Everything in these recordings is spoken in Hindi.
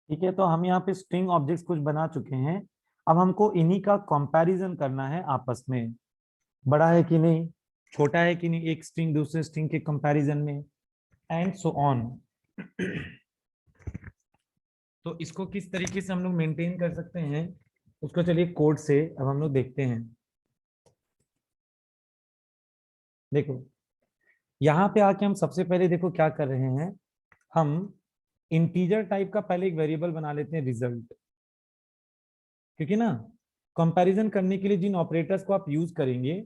ठीक है, तो हम यहाँ पे स्ट्रिंग ऑब्जेक्ट्स कुछ बना चुके हैं। अब हमको इन्हीं का कंपैरिजन करना है आपस में, बड़ा है कि नहीं, छोटा है कि नहीं, एक स्ट्रिंग दूसरे स्ट्रिंग के कंपैरिजन में, एंड सो ऑन। तो इसको किस तरीके से हम लोग मेंटेन कर सकते हैं उसको चलिए कोड से अब हम लोग देखते हैं। देखो, यहाँ पे आके हम सबसे पहले देखो क्या कर रहे हैं, हम इंटीजर टाइप का पहले एक वेरिएबल बना लेते हैं रिजल्ट। क्योंकि ना कंपैरिजन करने के लिए जिन ऑपरेटर्स को आप यूज करेंगे,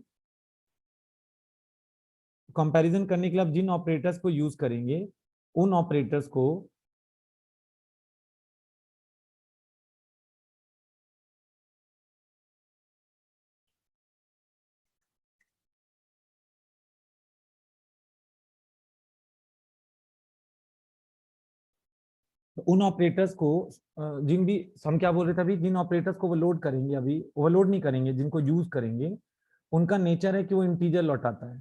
कंपैरिजन करने के लिए आप जिन ऑपरेटर्स को यूज करेंगे उन ऑपरेटर्स को उन ऑपरेटर्स को जिन भी हम क्या बोल रहे थे अभी, जिन ऑपरेटर्स को वो लोड करेंगे, अभी ओवरलोड नहीं करेंगे, जिनको यूज करेंगे उनका नेचर है कि वो इंटीजर लौटाता है।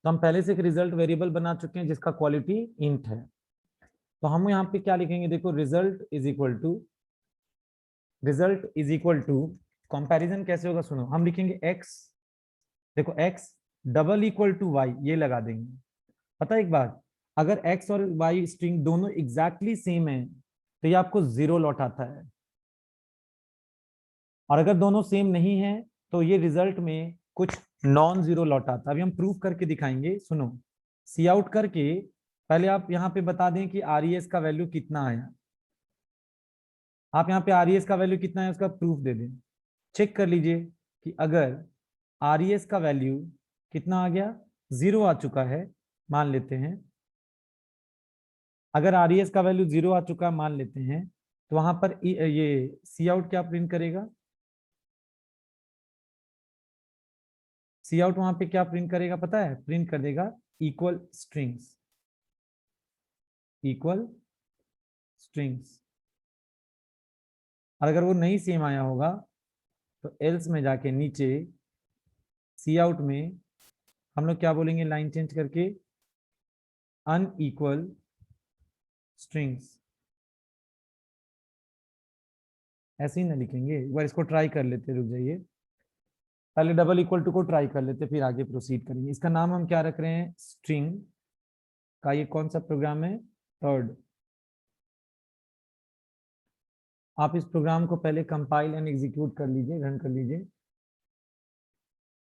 तो हम पहले से एक रिजल्ट वेरिएबल बना चुके हैं जिसका क्वालिटी इंट है। तो हम यहाँ पे क्या लिखेंगे, देखो result is equal to comparison कैसे होगा, सुनो, हम लिखेंगे एक्स, देखो X double equal to Y, ये लगा देंगे। पता है एक बात, अगर एक्स और वाई स्ट्रिंग दोनों एग्जैक्टली सेम है तो ये आपको जीरो लौटाता है, और अगर दोनों सेम नहीं है तो ये रिजल्ट में कुछ नॉन जीरो लौटाता है। अभी हम प्रूफ करके दिखाएंगे, सुनो। सी आउट करके पहले आप यहाँ पे बता दें कि आर ई एस का वैल्यू कितना आया। आप यहाँ पे आर ई एस का वैल्यू कितना है उसका प्रूफ दे दें। चेक कर लीजिए कि अगर आर ई एस का वैल्यू कितना आ गया, जीरो आ चुका है, मान लेते हैं। अगर आर ई एस का वैल्यू जीरो आ चुका है मान लेते हैं, तो वहां पर ये सी आउट क्या प्रिंट करेगा, सी आउट वहां पे क्या प्रिंट करेगा पता है, प्रिंट कर देगा इक्वल स्ट्रिंग्स, इक्वल स्ट्रिंग्स। और अगर वो नहीं सेम आया होगा तो एल्स में जाके नीचे सी आउट में हम लोग क्या बोलेंगे, लाइन चेंज करके अनइक्वल स्ट्रिंग्स, ऐसे ही ना लिखेंगे। एक बार इसको ट्राई कर लेते, रुक जाइए, पहले डबल इक्वल टू को ट्राई कर लेते फिर आगे प्रोसीड करेंगे। इसका नाम हम क्या रख रहे हैं, स्ट्रिंग का। ये कौन सा प्रोग्राम है, थर्ड। आप इस प्रोग्राम को पहले कंपाइल एंड एग्जीक्यूट कर लीजिए, रन कर लीजिए।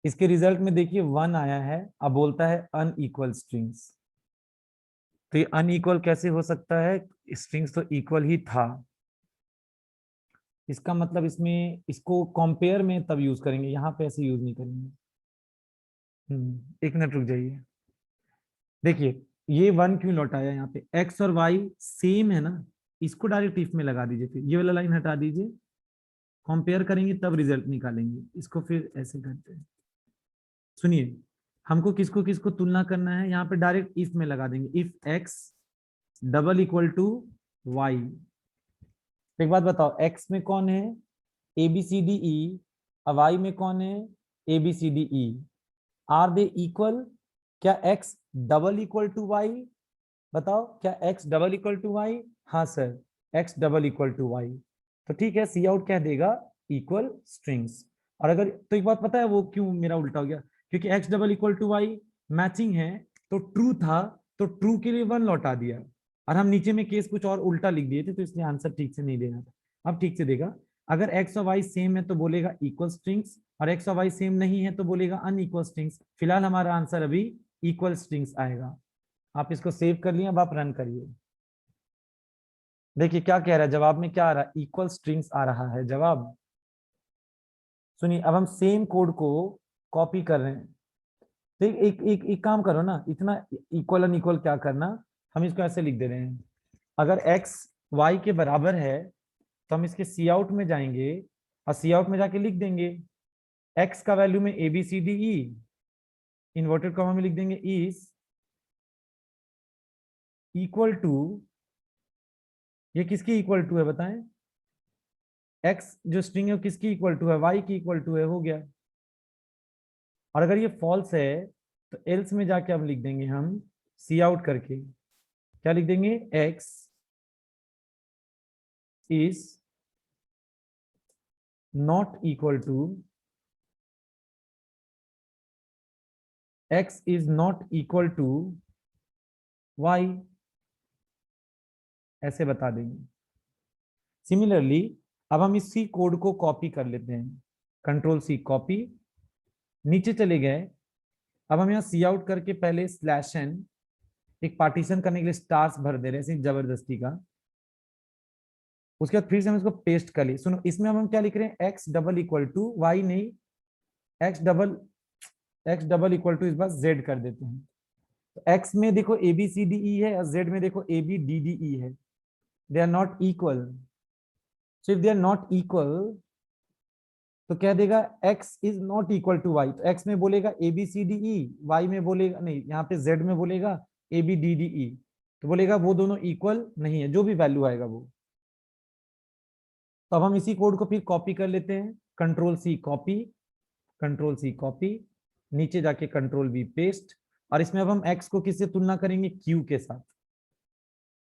इसके रिजल्ट में देखिए 1 आया है, अब बोलता है अनइक्वल स्ट्रिंग्स। तो ये अनइक्वल कैसे हो सकता है, स्ट्रिंग्स तो इक्वल ही था। इसका मतलब इसमें इसको कंपेयर में तब यूज करेंगे, यहाँ पे ऐसे यूज नहीं करेंगे। एक मिनट रुक जाइए, देखिए ये 1 क्यों लौटाया, यहाँ पे एक्स और वाई सेम है ना, इसको डायरेक्ट इफ में लगा दीजिए, फिर ये वाला लाइन हटा दीजिए, कंपेयर करेंगे तब रिजल्ट निकालेंगे। इसको फिर ऐसे करते हैं, सुनिए, हमको किसको किसको तुलना करना है, यहाँ पे डायरेक्ट इफ में लगा देंगे, if X double equal to Y. एक बात बताओ, एक्स में कौन है, ए बी सी डी ई, और वाई में कौन है, A B C D E. Are they equal, क्या X double equal to Y, बताओ क्या X double equal to Y, हाँ sir, X double equal to Y. तो ठीक है, सी आउट कह देगा इक्वल स्ट्रिंग्स। और अगर, तो एक बात पता है वो क्यों मेरा उल्टा हो गया, क्योंकि X double equal to Y matching है, तो ट्रू था, तो ट्रू के लिए 1 लौटा दिया, और हम नीचे में केस कुछ और उल्टा लिख दिए थे, तो इसलिए आंसर ठीक से नहीं देना था। अब ठीक से देगा, अगर एक्स और वाई सेम है तो बोलेगा इक्वल स्ट्रिंग्स, और एक्स और वाई सेम नहीं है तो बोलेगा अनइक्वल स्ट्रिंग्स। फिलहाल हमारा आंसर अभी इक्वल स्ट्रिंग्स आएगा। आप इसको सेव कर लिए, अब आप रन करिए। देखिए क्या कह रहा है, जवाब में क्या आ रहा है, इक्वल स्ट्रिंग्स आ रहा है जवाब। सुनिए, अब हम सेम कोड को कॉपी कर रहे हैं। तो एक काम करो ना, इतना इक्वल अनइक्वल क्या करना, हम इसको ऐसे लिख दे रहे हैं, अगर x y के बराबर है तो हम इसके सी आउट में जाएंगे, और सी आउट में जाके लिख देंगे x का वैल्यू में A B C D E, inverted comma में लिख देंगे इज इक्वल टू, ये किसकी इक्वल टू है बताएं, x जो स्ट्रिंग है वो किसकी इक्वल टू है, y की इक्वल टू है, हो गया। और अगर ये फॉल्स है तो एल्स में जाके अब लिख देंगे हम सी आउट करके, क्या लिख देंगे, x is not equal to x is not equal to y, ऐसे बता देंगे। सिमिलरली अब हम इसी कोड को कॉपी कर लेते हैं, कंट्रोल सी कॉपी, नीचे चले गए। अब हम यहाँ सी आउट करके पहले स्लैश एन, एक पार्टीशन करने के लिए स्टार्स भर दे रहे हैं जबरदस्ती का। उसके बाद फिर से हम इसको पेस्ट कर लिए। सुनो, इसमें अब हम क्या लिख रहे हैं, x double equal to y नहीं, एक्स डबल इक्वल टू इस बार जेड कर देते हैं। तो एक्स में देखो A B C D E है और जेड में देखो A B D D E है। They are not equal. So if they are not equal तो क्या देगा, x is not equal to Y. तो x में बोलेगा A B C D E, Y में बोलेगा नहीं, यहाँ पे z में बोलेगा A B D D E. तो बोलेगा वो दोनों इक्वल नहीं है, जो भी वैल्यू आएगा वो। तो अब हम इसी कोड को फिर कॉपी कर लेते हैं, control C copy, control C copy, नीचे जाके कंट्रोल वी पेस्ट। और इसमें अब हम x को किससे तुलना करेंगे, q के साथ।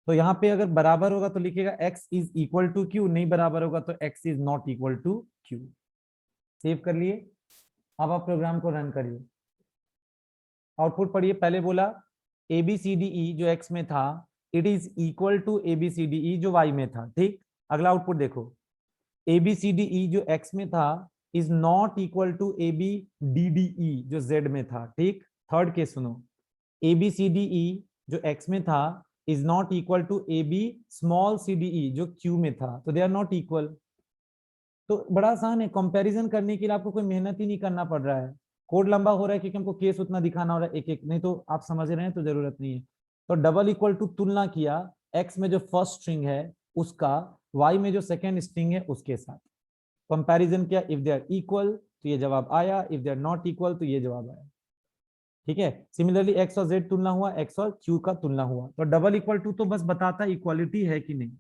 तो यहाँ पे अगर बराबर होगा तो लिखेगा x is equal to q, नहीं बराबर होगा तो x is not equal to q। Save कर लिए। अब आप प्रोग्राम को रन करिए, आउटपुट पढ़िए। पहले बोला ए बी सी डी ई जो x में था, it is equal to A B C D E जो y में था, ठीक। अगला आउटपुट देखो, A B C D E जो x में था is not equal to A B D D E जो z में था, ठीक। थर्ड केस सुनो, ए बी सी डी ई जो x में था is not equal to A B small C D E जो q में था, तो दे आर नॉट इक्वल। तो बड़ा आसान है, कंपैरिजन करने के लिए आपको कोई मेहनत ही नहीं करना पड़ रहा है। कोड लंबा हो रहा है क्योंकि हमको केस उतना दिखाना हो रहा है एक एक, नहीं तो आप समझ रहे हैं तो जरूरत नहीं है। तो डबल इक्वल टू तुलना किया x में जो फर्स्ट स्ट्रिंग है उसका y में जो सेकेंड स्ट्रिंग है उसके साथ, कंपैरिजन किया। इफ दे आर इक्वल तो ये जवाब आया, if they are not equal तो ये जवाब आया, ठीक है। सिमिलरली x और z तुलना हुआ, x और q का तुलना हुआ। तो डबल इक्वल टू तो बस बताता इक्वालिटी है कि नहीं।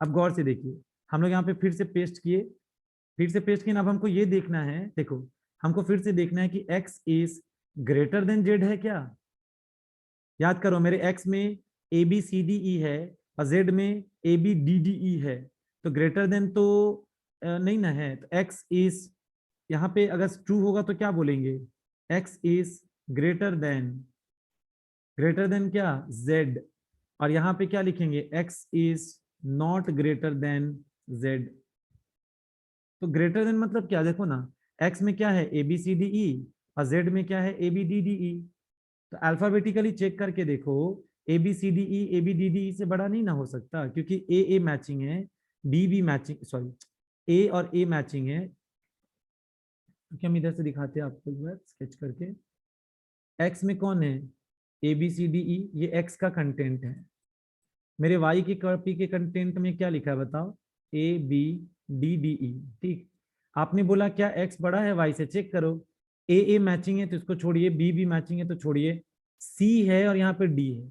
अब गौर से देखिए, हम लोग यहाँ पे फिर से पेस्ट किए, फिर से पेस्ट किए। अब हमको ये देखना है, देखो हमको फिर से देखना है कि x is greater than z है क्या। याद करो, मेरे x में A B C D E है और z में A B D D E है, तो ग्रेटर देन तो नहीं ना है। तो x इज, यहाँ पे अगर ट्रू होगा तो क्या बोलेंगे, x इज ग्रेटर देन क्या, z। और यहाँ पे क्या लिखेंगे, x is not greater then z। तो ग्रेटर देन मतलब क्या, देखो ना, x में क्या है, ए बी सी डी ई, और z में क्या है, A B D D E. तो अल्फाबेटिकली चेक करके देखो, A B C D E A B D D E से बड़ा नहीं ना हो सकता, क्योंकि ए मैचिंग है, B B matching, sorry A और ए मैचिंग है। क्योंकि हम इधर से दिखाते हैं आपको एक बार स्केच करके। एक्स में कौन है, ए बी सी डी ई, ये एक्स का कंटेंट है। मेरे वाई की कॉपी के कंटेंट में क्या लिखा है बताओ, A B D D E, ठीक। आपने बोला क्या एक्स बड़ा है वाई से, चेक करो। ए मैचिंग है तो इसको छोड़िए, बी बी मैचिंग है तो छोड़िए, सी है और यहाँ पे डी है।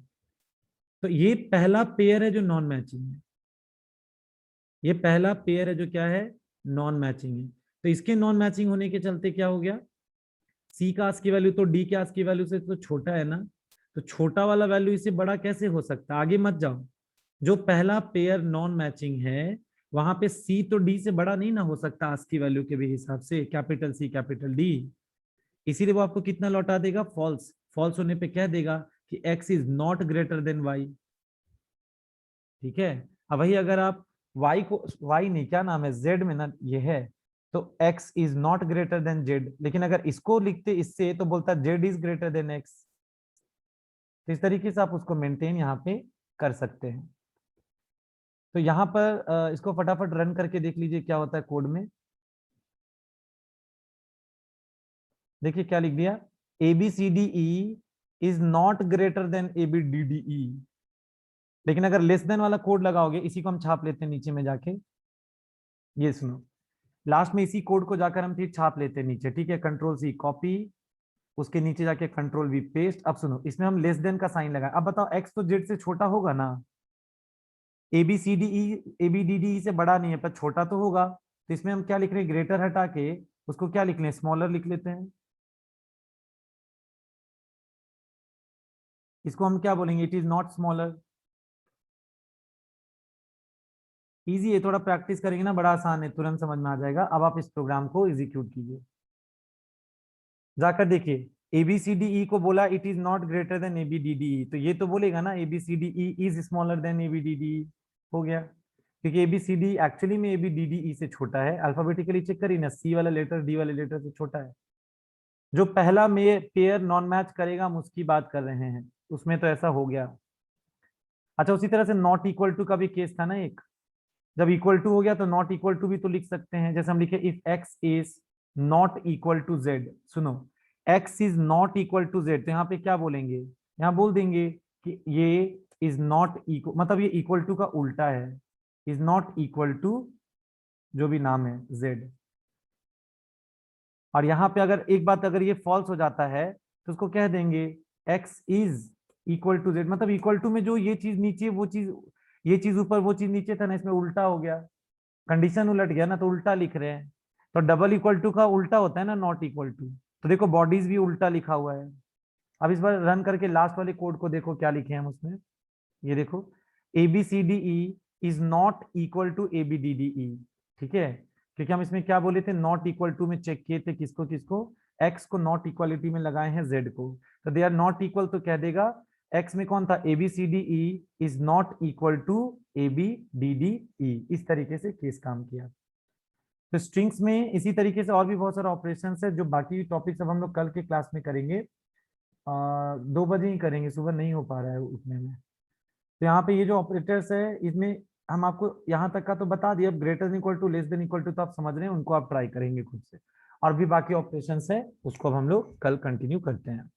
तो ये पहला पेयर है जो नॉन मैचिंग है, ये पहला पेयर है जो क्या है, नॉन मैचिंग है। तो इसके नॉन मैचिंग होने के चलते क्या हो गया, सी का आस्की वैल्यू तो डी के आस्की वैल्यू से तो छोटा है ना, तो छोटा वाला वैल्यू इससे बड़ा कैसे हो सकता है। आगे मत जाओ, जो पहला पेयर नॉन मैचिंग है वहां पे सी तो डी से बड़ा नहीं ना हो सकता आस्की वैल्यू के भी हिसाब से, कैपिटल सी कैपिटल डी। इसीलिए वो आपको कितना लौटा देगा, फॉल्स। फॉल्स होने पे कह देगा कि x is not greater than y, ठीक है। अब वही अगर आप y को, y नहीं क्या नाम है, z में ना ये है, तो x is not greater then z। लेकिन अगर इसको लिखते इससे तो बोलता z is greater than x। तो इस तरीके से आप उसको मेंटेन यहाँ पे कर सकते हैं। तो यहाँ पर इसको फटाफट रन करके देख लीजिए क्या होता है कोड में। देखिए क्या लिख दिया, A B C D E is not greater than A B D D E. लेकिन अगर लेस देन वाला कोड लगाओगे, इसी को हम छाप लेते हैं नीचे में जाके, ये सुनो, लास्ट में इसी कोड को जाकर हम फिर छाप लेते हैं नीचे, ठीक है। कंट्रोल सी कॉपी, उसके नीचे जाके कंट्रोल वी पेस्ट। अब सुनो, इसमें हम लेस देन का साइन लगाए। अब बताओ एक्स तो जेड से छोटा होगा ना, A B C D E A B D D E से बड़ा नहीं है पर छोटा तो होगा। तो इसमें हम क्या लिख रहे हैं, ग्रेटर हटा के उसको क्या लिख लें, स्मॉलर लिख लेते हैं। इसको हम क्या बोलेंगे, it is not smaller. Easy है, थोड़ा प्रैक्टिस करेंगे ना बड़ा आसान है, तुरंत समझ में आ जाएगा। अब आप इस प्रोग्राम को एग्जीक्यूट कीजिए, जाकर देखिए। ABCDE को बोला it is not greater then ABDDE, तो ये तो बोलेगा ना ABCDE is smaller than ABDDE, हो गया। क्योंकि ABCD एक्चुअली में ABDDE से छोटा है, अल्फाबेटिकली चेक करिए ना, C वाला लेटर D वाले लेटर से छोटा है। जो पहला में पेयर नॉन मैच करेगा हम उसकी बात कर रहे हैं, उसमें तो ऐसा हो गया। अच्छा, उसी तरह से नॉट इक्वल टू का भी केस था ना एक, जब इक्वल टू हो गया तो नॉट इक्वल टू भी तो लिख सकते हैं। जैसे हम लिखे if x is not equal to z, सुनो, x is not equal to z, तो यहाँ पे क्या बोलेंगे, यहाँ बोल देंगे कि ये इज नॉट इक्वल, मतलब ये इक्वल टू का उल्टा है, इज नॉट इक्वल टू जो भी नाम है z। और यहाँ पे अगर एक बात, अगर ये फॉल्स हो जाता है तो उसको कह देंगे x is equal to z, मतलब इक्वल टू में जो ये चीज नीचे वो चीज, ये चीज ऊपर वो चीज नीचे था ना, इसमें उल्टा हो गया, कंडीशन उलट गया ना, तो उल्टा लिख रहे हैं। तो डबल इक्वल टू का उल्टा होता है ना नॉट इक्वल टू, तो देखो बॉडीज भी उल्टा लिखा हुआ है। अब इस बार रन करके लास्ट वाले कोड को देखो क्या लिखे हैं हम उसमें, ये देखो ABCDE is not equal to ABDDE, ठीक है। क्योंकि हम इसमें क्या बोले थे, नॉट इक्वल टू में चेक किए थे किसको किसको, x को नॉट इक्वालिटी में लगाए हैं z को, तो दे आर नॉट इक्वल, तो कह देगा x में कौन था ABCDE is not equal to ABDDE, इस तरीके से केस काम किया। तो स्ट्रिंग्स में इसी तरीके से और भी बहुत सारे ऑपरेशंस है, जो बाकी टॉपिक्स अब हम लोग कल के क्लास में करेंगे, 2 बजे ही करेंगे, सुबह नहीं हो पा रहा है उठने में। तो यहाँ पे ये जो ऑपरेटर्स है इसमें हम आपको यहाँ तक का तो बता दिया, greater than equal to less than equal to तो आप समझ रहे हैं, उनको आप ट्राई करेंगे खुद से। और भी बाकी ऑपरेशंस है उसको अब हम लोग कल कंटिन्यू करते हैं।